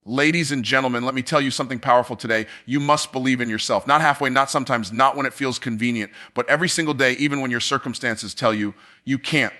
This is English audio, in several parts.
Ladies and gentlemen, let me tell you something powerful today. You must believe in yourself. Not halfway, not sometimes, not when it feels convenient, but every single day, even when your circumstances tell you you can't.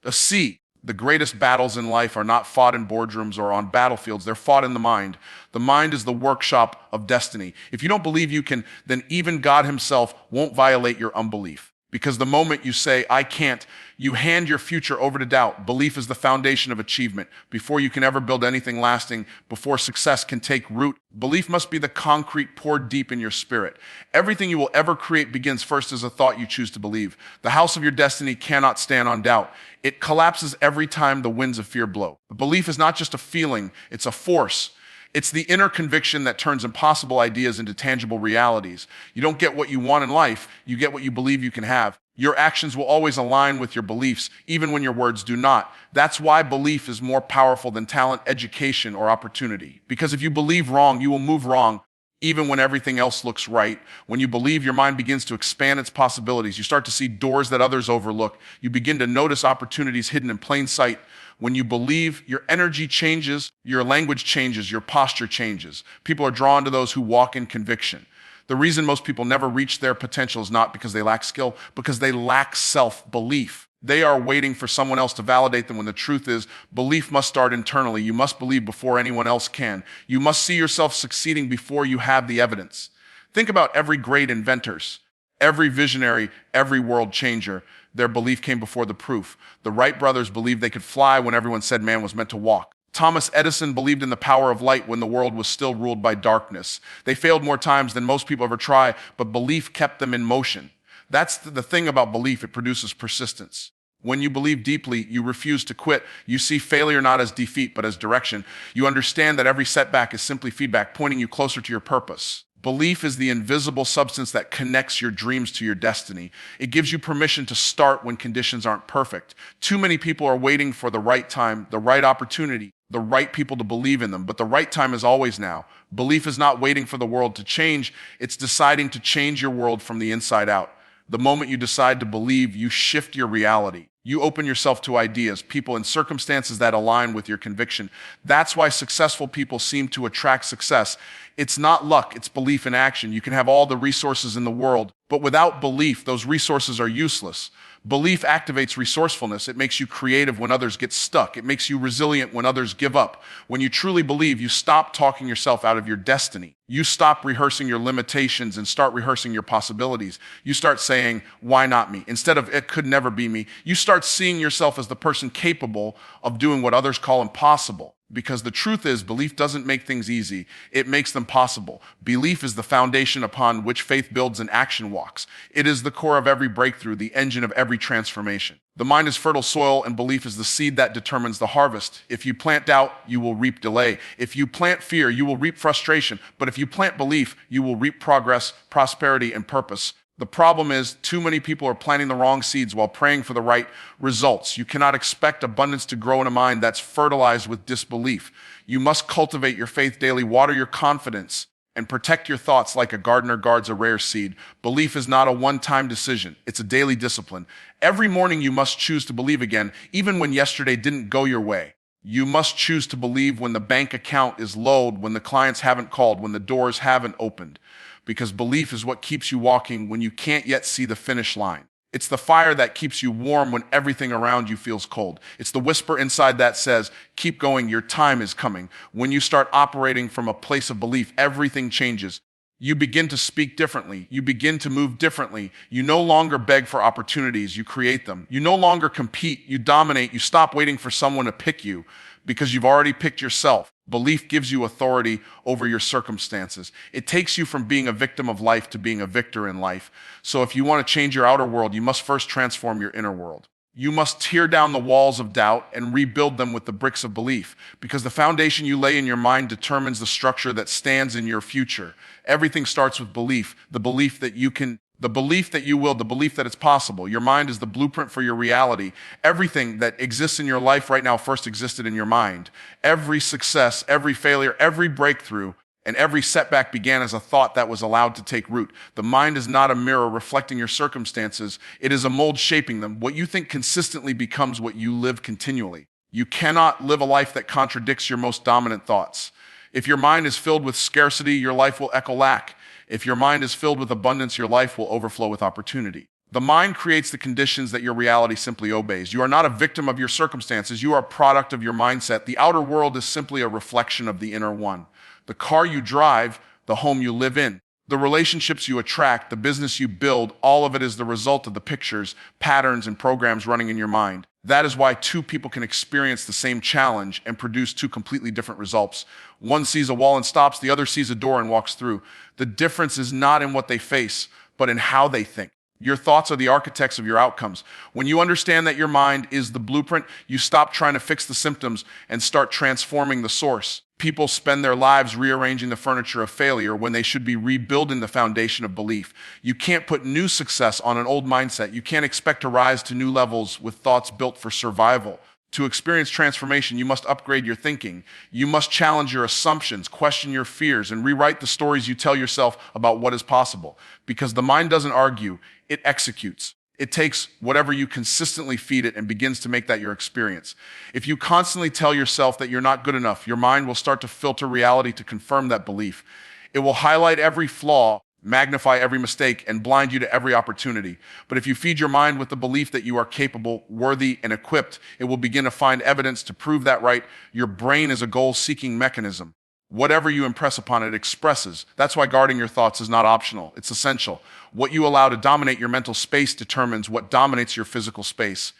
The greatest battles in life are not fought in boardrooms or on battlefields. They're fought in the mind. The mind is the workshop of destiny. If you don't believe you can, then even God himself won't violate your unbelief. Because the moment you say, I can't, you hand your future over to doubt. Belief is the foundation of achievement. Before you can ever build anything lasting, before success can take root, belief must be the concrete poured deep in your spirit. Everything you will ever create begins first as a thought you choose to believe. The house of your destiny cannot stand on doubt. It collapses every time the winds of fear blow. Belief is not just a feeling, it's a force. It's the inner conviction that turns impossible ideas into tangible realities. You don't get what you want in life, you get what you believe you can have. Your actions will always align with your beliefs, even when your words do not. That's why belief is more powerful than talent, education, or opportunity. Because if you believe wrong, you will move wrong, even when everything else looks right. When you believe, your mind begins to expand its possibilities. You start to see doors that others overlook. You begin to notice opportunities hidden in plain sight. When you believe, your energy changes, your language changes, your posture changes. People are drawn to those who walk in conviction. The reason most people never reach their potential is not because they lack skill, because they lack self-belief. They are waiting for someone else to validate them when the truth is, belief must start internally. You must believe before anyone else can. You must see yourself succeeding before you have the evidence. Think about every great inventors, every visionary, every world changer. Their belief came before the proof. The Wright brothers believed they could fly when everyone said man was meant to walk. Thomas Edison believed in the power of light when the world was still ruled by darkness. They failed more times than most people ever try, but belief kept them in motion. That's the thing about belief. It produces persistence. When you believe deeply, you refuse to quit. You see failure not as defeat, but as direction. You understand that every setback is simply feedback pointing you closer to your purpose. Belief is the invisible substance that connects your dreams to your destiny. It gives you permission to start when conditions aren't perfect. Too many people are waiting for the right time, the right opportunity, the right people to believe in them, but the right time is always now. Belief is not waiting for the world to change. It's deciding to change your world from the inside out. The moment you decide to believe, you shift your reality. You open yourself to ideas, people, and circumstances that align with your conviction. That's why successful people seem to attract success. It's not luck, it's belief in action. You can have all the resources in the world, but without belief, those resources are useless. Belief activates resourcefulness. It makes you creative when others get stuck. It makes you resilient when others give up. When you truly believe, you stop talking yourself out of your destiny. You stop rehearsing your limitations and start rehearsing your possibilities. You start saying, why not me? Instead of, it could never be me. You start seeing yourself as the person capable of doing what others call impossible. Because the truth is, belief doesn't make things easy. It makes them possible. Belief is the foundation upon which faith builds and action walks. It is the core of every breakthrough, the engine of every transformation. The mind is fertile soil, and belief is the seed that determines the harvest. If you plant doubt, you will reap delay. If you plant fear, you will reap frustration. But if you plant belief, you will reap progress, prosperity, and purpose. The problem is, too many people are planting the wrong seeds while praying for the right results. You cannot expect abundance to grow in a mind that's fertilized with disbelief. You must cultivate your faith daily, water your confidence, and protect your thoughts like a gardener guards a rare seed. Belief is not a one-time decision. It's a daily discipline. Every morning you must choose to believe again, even when yesterday didn't go your way. You must choose to believe when the bank account is low, when the clients haven't called, when the doors haven't opened. Because belief is what keeps you walking when you can't yet see the finish line. It's the fire that keeps you warm when everything around you feels cold. It's the whisper inside that says, keep going, your time is coming. When you start operating from a place of belief, everything changes. You begin to speak differently. You begin to move differently. You no longer beg for opportunities, you create them. You no longer compete, you dominate. You stop waiting for someone to pick you because you've already picked yourself. Belief gives you authority over your circumstances. It takes you from being a victim of life to being a victor in life. So if you want to change your outer world, you must first transform your inner world. You must tear down the walls of doubt and rebuild them with the bricks of belief, because the foundation you lay in your mind determines the structure that stands in your future. Everything starts with belief, the belief that you can, the belief that you will, the belief that it's possible. Your mind is the blueprint for your reality. Everything that exists in your life right now first existed in your mind. Every success, every failure, every breakthrough, and every setback began as a thought that was allowed to take root. The mind is not a mirror reflecting your circumstances. It is a mold shaping them. What you think consistently becomes what you live continually. You cannot live a life that contradicts your most dominant thoughts. If your mind is filled with scarcity, your life will echo lack. If your mind is filled with abundance, your life will overflow with opportunity. The mind creates the conditions that your reality simply obeys. You are not a victim of your circumstances. You are a product of your mindset. The outer world is simply a reflection of the inner one. The car you drive, the home you live in, the relationships you attract, the business you build, all of it is the result of the pictures, patterns, and programs running in your mind. That is why two people can experience the same challenge and produce two completely different results. One sees a wall and stops, the other sees a door and walks through. The difference is not in what they face, but in how they think. Your thoughts are the architects of your outcomes. When you understand that your mind is the blueprint, you stop trying to fix the symptoms and start transforming the source. People spend their lives rearranging the furniture of failure when they should be rebuilding the foundation of belief. You can't put new success on an old mindset. You can't expect to rise to new levels with thoughts built for survival. To experience transformation, you must upgrade your thinking. You must challenge your assumptions, question your fears, and rewrite the stories you tell yourself about what is possible. Because the mind doesn't argue, it executes. It takes whatever you consistently feed it and begins to make that your experience. If you constantly tell yourself that you're not good enough, your mind will start to filter reality to confirm that belief. It will highlight every flaw, magnify every mistake, and blind you to every opportunity. But if you feed your mind with the belief that you are capable, worthy, and equipped, it will begin to find evidence to prove that right. Your brain is a goal-seeking mechanism. Whatever you impress upon it expresses. That's why guarding your thoughts is not optional. It's essential. What you allow to dominate your mental space determines what dominates your physical space.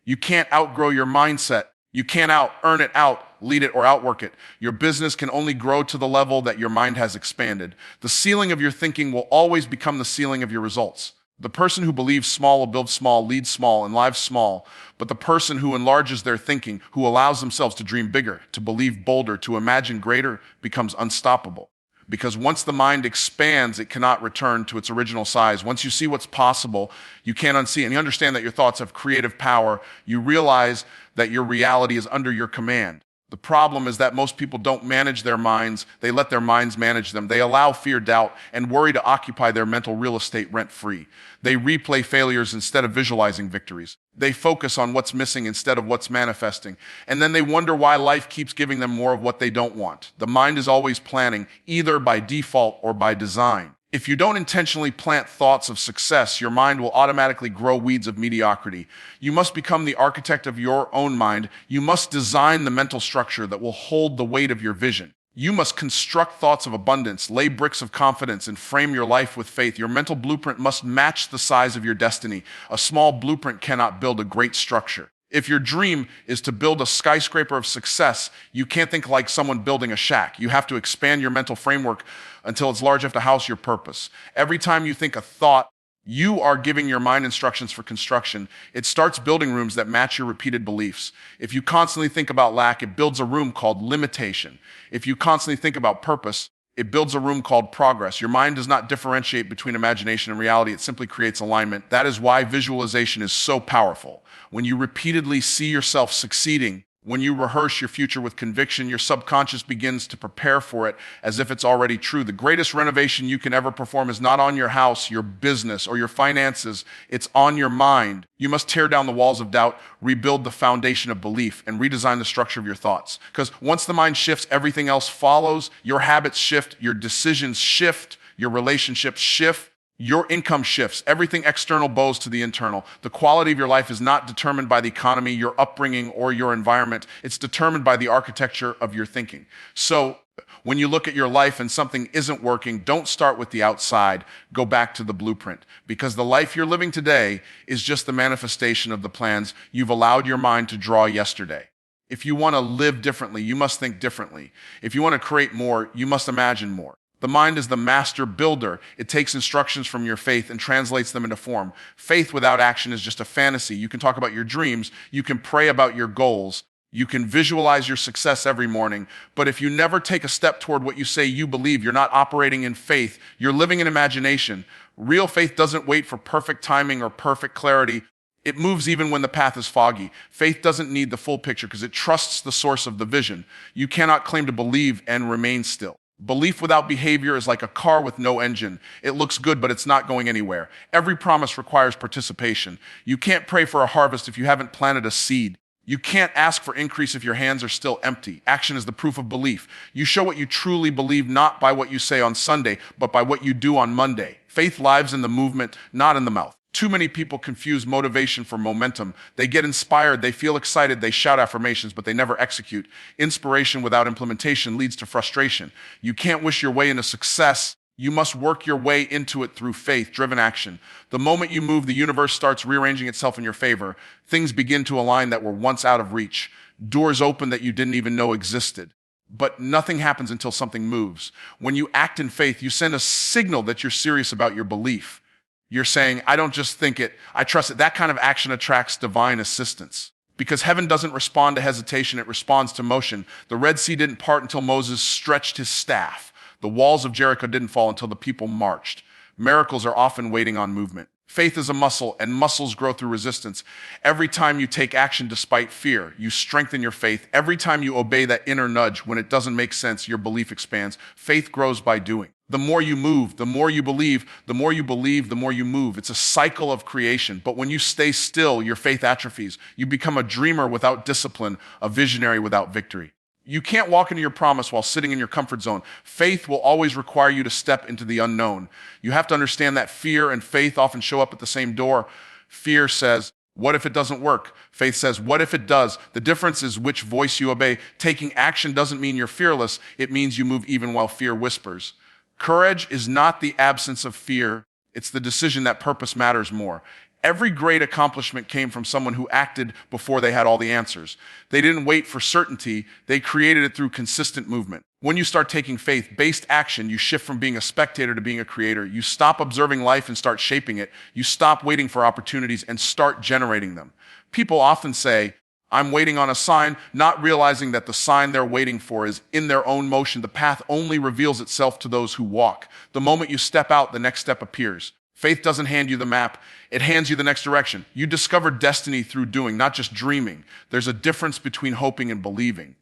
You can't outgrow your mindset. You can't earn it out, lead it, or outwork it. Your business can only grow to the level that your mind has expanded. The ceiling of your thinking will always become the ceiling of your results. The person who believes small will build small, lead small, and live small. But the person who enlarges their thinking, who allows themselves to dream bigger, to believe bolder, to imagine greater, becomes unstoppable. Because once the mind expands, it cannot return to its original size. Once you see what's possible, you can't unsee it. And you understand that your thoughts have creative power. You realize that your reality is under your command. The problem is that most people don't manage their minds. They let their minds manage them. They allow fear, doubt, and worry to occupy their mental real estate rent-free. They replay failures instead of visualizing victories. They focus on what's missing instead of what's manifesting. And then they wonder why life keeps giving them more of what they don't want. The mind is always planning, either by default or by design. If you don't intentionally plant thoughts of success, your mind will automatically grow weeds of mediocrity. You must become the architect of your own mind. You must design the mental structure that will hold the weight of your vision. You must construct thoughts of abundance, lay bricks of confidence, and frame your life with faith. Your mental blueprint must match the size of your destiny. A small blueprint cannot build a great structure. If your dream is to build a skyscraper of success, you can't think like someone building a shack. You have to expand your mental framework until it's large enough to house your purpose. Every time you think a thought, you are giving your mind instructions for construction. It starts building rooms that match your repeated beliefs. If you constantly think about lack, it builds a room called limitation. If you constantly think about purpose, it builds a room called progress. Your mind does not differentiate between imagination and reality. It simply creates alignment. That is why visualization is so powerful. When you repeatedly see yourself succeeding, when you rehearse your future with conviction, your subconscious begins to prepare for it as if it's already true. The greatest renovation you can ever perform is not on your house, your business, or your finances. It's on your mind. You must tear down the walls of doubt, rebuild the foundation of belief, and redesign the structure of your thoughts. Because once the mind shifts, everything else follows. Your habits shift, your decisions shift, your relationships shift. Your income shifts. Everything external bows to the internal. The quality of your life is not determined by the economy, your upbringing, or your environment. It's determined by the architecture of your thinking. So when you look at your life and something isn't working, don't start with the outside. Go back to the blueprint. Because the life you're living today is just the manifestation of the plans you've allowed your mind to draw yesterday. If you want to live differently, you must think differently. If you want to create more, you must imagine more. The mind is the master builder. It takes instructions from your faith and translates them into form. Faith without action is just a fantasy. You can talk about your dreams. You can pray about your goals. You can visualize your success every morning. But if you never take a step toward what you say you believe, you're not operating in faith. You're living in imagination. Real faith doesn't wait for perfect timing or perfect clarity. It moves even when the path is foggy. Faith doesn't need the full picture because it trusts the source of the vision. You cannot claim to believe and remain still. Belief without behavior is like a car with no engine. It looks good, but it's not going anywhere. Every promise requires participation. You can't pray for a harvest if you haven't planted a seed. You can't ask for increase if your hands are still empty. Action is the proof of belief. You show what you truly believe not by what you say on Sunday, but by what you do on Monday. Faith lives in the movement, not in the mouth. Too many people confuse motivation for momentum. They get inspired, they feel excited, they shout affirmations, but they never execute. Inspiration without implementation leads to frustration. You can't wish your way into success. You must work your way into it through faith-driven action. The moment you move, the universe starts rearranging itself in your favor. Things begin to align that were once out of reach. Doors open that you didn't even know existed. But nothing happens until something moves. When you act in faith, you send a signal that you're serious about your belief. You're saying, I don't just think it, I trust it. That kind of action attracts divine assistance. Because heaven doesn't respond to hesitation, it responds to motion. The Red Sea didn't part until Moses stretched his staff. The walls of Jericho didn't fall until the people marched. Miracles are often waiting on movement. Faith is a muscle, and muscles grow through resistance. Every time you take action despite fear, you strengthen your faith. Every time you obey that inner nudge when it doesn't make sense, your belief expands. Faith grows by doing. The more you move, the more you believe, the more you believe, the more you move. It's a cycle of creation. But when you stay still, your faith atrophies. You become a dreamer without discipline, a visionary without victory. You can't walk into your promise while sitting in your comfort zone. Faith will always require you to step into the unknown. You have to understand that fear and faith often show up at the same door. Fear says, what if it doesn't work? Faith says, what if it does? The difference is which voice you obey. Taking action doesn't mean you're fearless. It means you move even while fear whispers. Courage is not the absence of fear. It's the decision that purpose matters more. Every great accomplishment came from someone who acted before they had all the answers. They didn't wait for certainty. They created it through consistent movement. When you start taking faith-based action, you shift from being a spectator to being a creator. You stop observing life and start shaping it. You stop waiting for opportunities and start generating them. People often say, I'm waiting on a sign, not realizing that the sign they're waiting for is in their own motion. The path only reveals itself to those who walk. The moment you step out, the next step appears. Faith doesn't hand you the map. It hands you the next direction. You discover destiny through doing, not just dreaming. There's a difference between hoping and believing.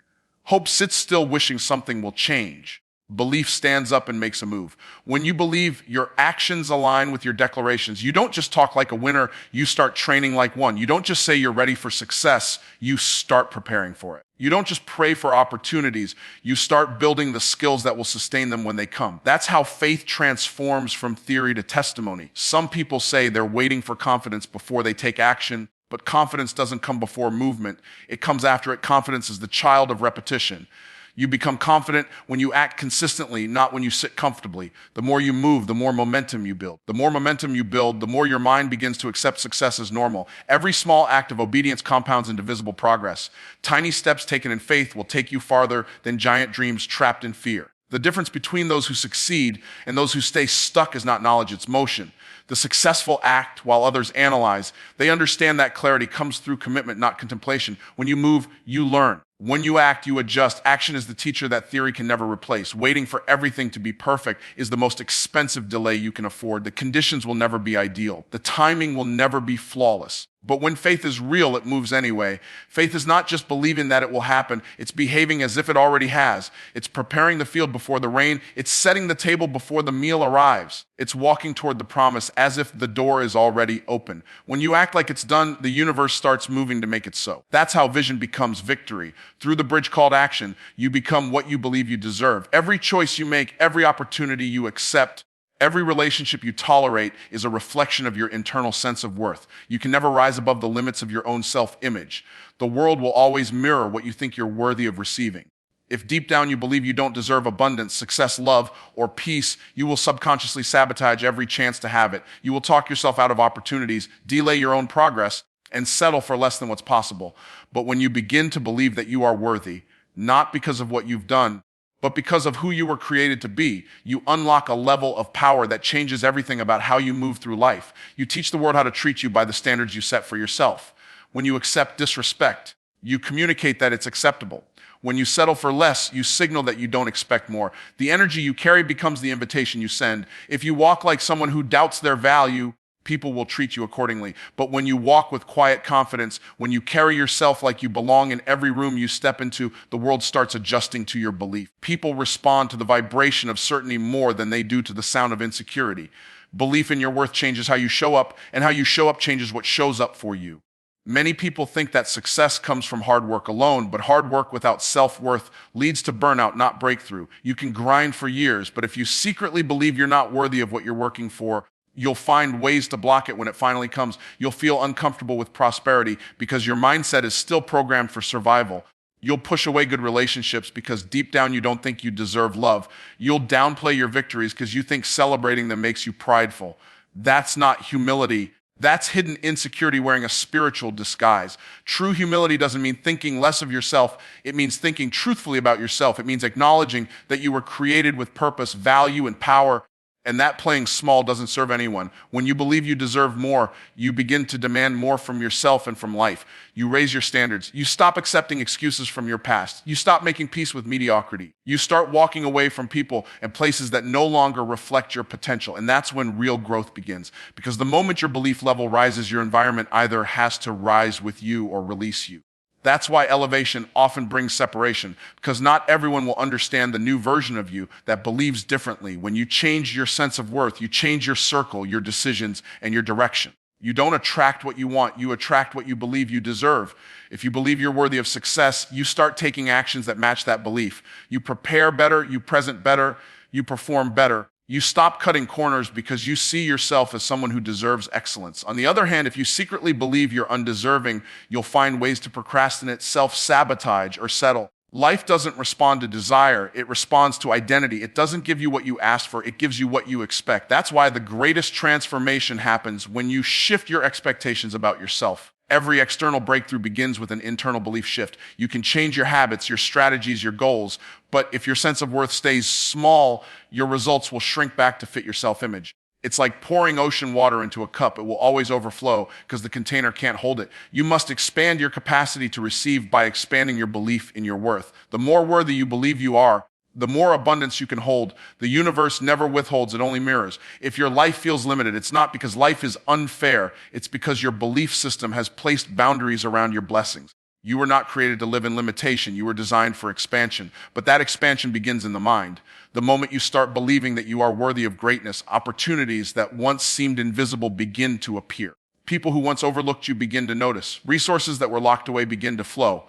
Hope sits still wishing something will change. Belief stands up and makes a move. When you believe, your actions align with your declarations. You don't just talk like a winner, you start training like one. You don't just say you're ready for success, you start preparing for it. You don't just pray for opportunities, you start building the skills that will sustain them when they come. That's how faith transforms from theory to testimony. Some people say they're waiting for confidence before they take action, but confidence doesn't come before movement. It comes after it. Confidence is the child of repetition. You become confident when you act consistently, not when you sit comfortably. The more you move, the more momentum you build. The more momentum you build, the more your mind begins to accept success as normal. Every small act of obedience compounds into visible progress. Tiny steps taken in faith will take you farther than giant dreams trapped in fear. The difference between those who succeed and those who stay stuck is not knowledge, it's motion. The successful act while others analyze. They understand that clarity comes through commitment, not contemplation. When you move, you learn. When you act, you adjust. Action is the teacher that theory can never replace. Waiting for everything to be perfect is the most expensive delay you can afford. The conditions will never be ideal. The timing will never be flawless. But when faith is real, it moves anyway. Faith is not just believing that it will happen. It's behaving as if it already has. It's preparing the field before the rain. It's setting the table before the meal arrives. It's walking toward the promise as if the door is already open. When you act like it's done, the universe starts moving to make it so. That's how vision becomes victory. Through the bridge called action, you become what you believe you deserve. Every choice you make, every opportunity you accept, every relationship you tolerate is a reflection of your internal sense of worth. You can never rise above the limits of your own self-image. The world will always mirror what you think you're worthy of receiving. If deep down you believe you don't deserve abundance, success, love, or peace, you will subconsciously sabotage every chance to have it. You will talk yourself out of opportunities, delay your own progress, and settle for less than what's possible. But when you begin to believe that you are worthy, not because of what you've done, but because of who you were created to be, you unlock a level of power that changes everything about how you move through life. You teach the world how to treat you by the standards you set for yourself. When you accept disrespect, you communicate that it's acceptable. When you settle for less, you signal that you don't expect more. The energy you carry becomes the invitation you send. If you walk like someone who doubts their value, people will treat you accordingly. But when you walk with quiet confidence, when you carry yourself like you belong in every room you step into, the world starts adjusting to your belief. People respond to the vibration of certainty more than they do to the sound of insecurity. Belief in your worth changes how you show up, and how you show up changes what shows up for you. Many people think that success comes from hard work alone, but hard work without self-worth leads to burnout, not breakthrough. You can grind for years, but if you secretly believe you're not worthy of what you're working for, you'll find ways to block it when it finally comes. You'll feel uncomfortable with prosperity because your mindset is still programmed for survival. You'll push away good relationships because deep down you don't think you deserve love. You'll downplay your victories because you think celebrating them makes you prideful. That's not humility. That's hidden insecurity wearing a spiritual disguise. True humility doesn't mean thinking less of yourself. It means thinking truthfully about yourself. It means acknowledging that you were created with purpose, value, and power, and that playing small doesn't serve anyone. When you believe you deserve more, you begin to demand more from yourself and from life. You raise your standards. You stop accepting excuses from your past. You stop making peace with mediocrity. You start walking away from people and places that no longer reflect your potential. And that's when real growth begins. Because the moment your belief level rises, your environment either has to rise with you or release you. That's why elevation often brings separation, because not everyone will understand the new version of you that believes differently. When you change your sense of worth, you change your circle, your decisions, and your direction. You don't attract what you want, you attract what you believe you deserve. If you believe you're worthy of success, you start taking actions that match that belief. You prepare better, you present better, you perform better. You stop cutting corners because you see yourself as someone who deserves excellence. On the other hand, if you secretly believe you're undeserving, you'll find ways to procrastinate, self-sabotage, or settle. Life doesn't respond to desire, it responds to identity. It doesn't give you what you asked for, it gives you what you expect. That's why the greatest transformation happens when you shift your expectations about yourself. Every external breakthrough begins with an internal belief shift. You can change your habits, your strategies, your goals, but if your sense of worth stays small, your results will shrink back to fit your self-image. It's like pouring ocean water into a cup. It will always overflow because the container can't hold it. You must expand your capacity to receive by expanding your belief in your worth. The more worthy you believe you are, the more abundance you can hold. The universe never withholds, it only mirrors. If your life feels limited, it's not because life is unfair. It's because your belief system has placed boundaries around your blessings. You were not created to live in limitation. You were designed for expansion. But that expansion begins in the mind. The moment you start believing that you are worthy of greatness, opportunities that once seemed invisible begin to appear. People who once overlooked you begin to notice. Resources that were locked away begin to flow.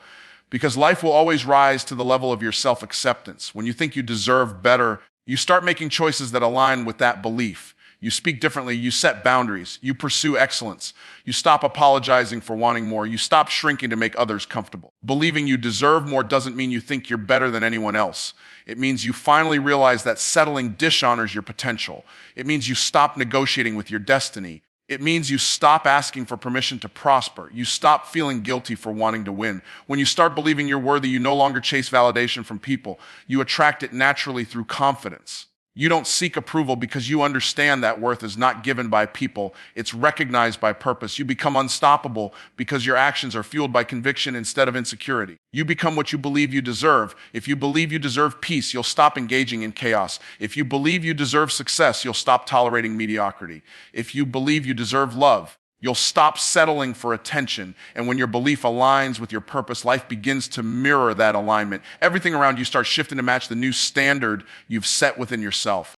Because life will always rise to the level of your self-acceptance. When you think you deserve better, you start making choices that align with that belief. You speak differently, you set boundaries, you pursue excellence. You stop apologizing for wanting more, you stop shrinking to make others comfortable. Believing you deserve more doesn't mean you think you're better than anyone else. It means you finally realize that settling dishonors your potential. It means you stop negotiating with your destiny. It means you stop asking for permission to prosper. You stop feeling guilty for wanting to win. When you start believing you're worthy, you no longer chase validation from people. You attract it naturally through confidence. You don't seek approval because you understand that worth is not given by people, it's recognized by purpose. You become unstoppable because your actions are fueled by conviction instead of insecurity. You become what you believe you deserve. If you believe you deserve peace, you'll stop engaging in chaos. If you believe you deserve success, you'll stop tolerating mediocrity. If you believe you deserve love, you'll stop settling for attention. And when your belief aligns with your purpose, life begins to mirror that alignment. Everything around you starts shifting to match the new standard you've set within yourself.